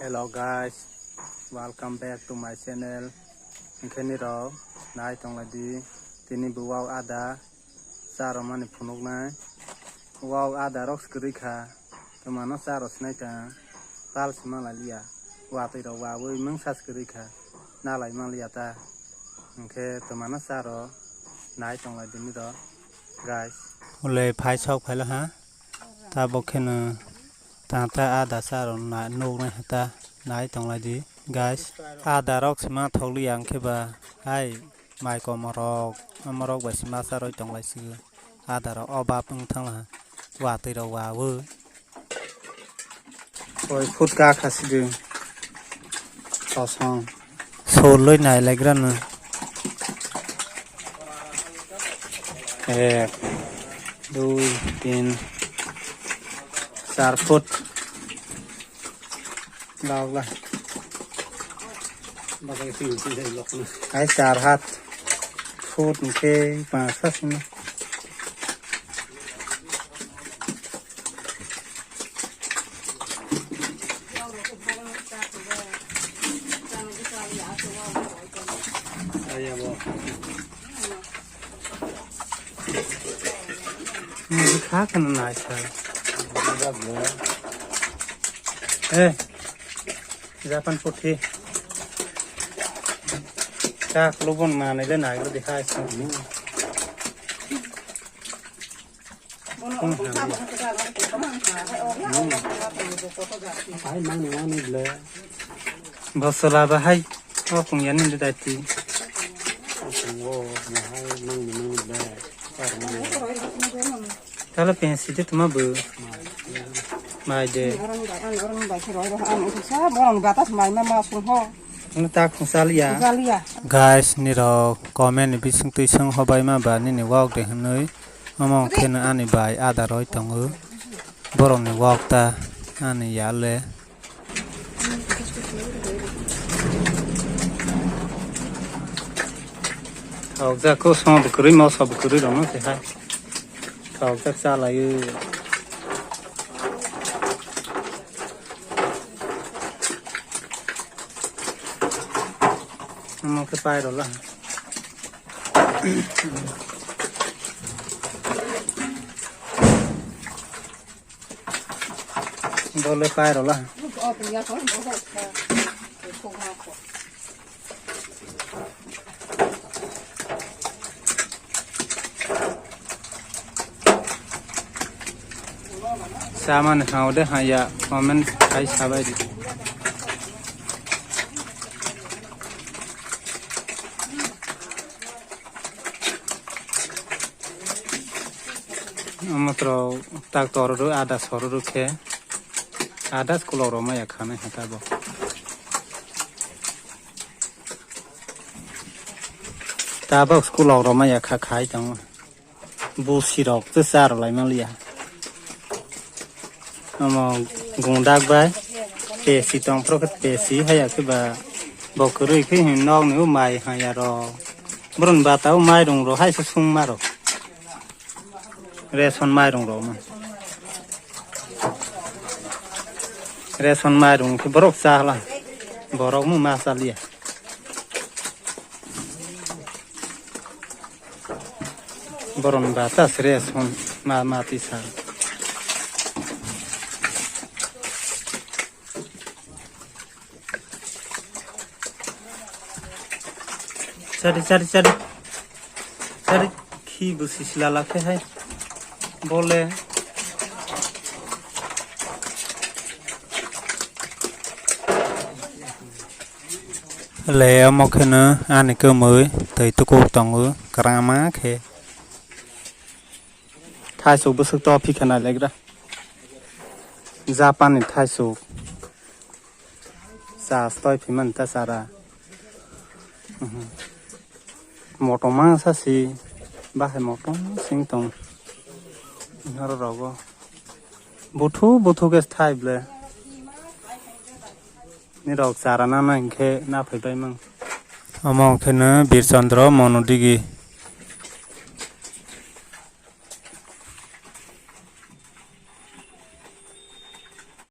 Hello guys, welcome back to my channel. Ini ro, naik tong lagi. Tini buau ada, saroma ni punuk nai. Buau ada rok skrika, kemana saros nai ta. Pal semang lalia, waktu ro wawu meng sas skrika, nalai mang liata. Oke, kemana saro, naik tong lagi ni ro, guys. Mulai phai chok phai la ha, ta bok khen ta ada saro na no na ta nai tong la di guys ada rok sma tholi ang ke ba hai mai ko morok ba sma saro tong la si ada ro oba pung thang la wa ti ro wa wo Oi phut ka khasi de. Song. sol loi nai lai gran na 2, 3, 4 phút đau là cái 4 hạt phút kê và sắc khác hơn này sao ê ra pan phút đi các lúc con mà này lên này có đi hai sao bao giờ là bà hay có cùng nhắn đi đại tí kalau pensi itu cuma bu, maje. Tak salia. Guys ni ro comment ni bisung tu sung hobai ma ba ni walk de hanoi among khen ani bai ada roi tong u borong ni walk ta ani ya le Thầu ra có xong bực cưới mau xong bực cưới đó nó thì hay. Thầu chắc xa là như nó cái tay đó là đó lấy tay đó là saman hau deh haya komen kai sabai di amatro tak toru ada soru ke ada sekolah Roma ya khane hata bo ta sekolah Roma ya khai tang bu sirok tu sar lai mang lia ama gundak bai pesi tong proket pesi haya ke ba bokuri ke hin nong nu mai haya ro brun ba tau mai dong ro hai su sung ma ro reson mai dong ro ma reson mai dong ke borok sa la borok mu ma sa lia boron ba ta reson ma ti sa cari khi busi silala ke hai boleh le mo khen ani cơ mới tới tu cô tong u krama khe thai số bớt to phi khana lại ra Japan thai số sa stoi phi man ta sara một mang sa si ba hai một sinh tông nó rồi bố thu cái thai bleนี่ดอกสารนั่นนั่นแค่น่าไปไปมั่ง among khen bir chandra monodigi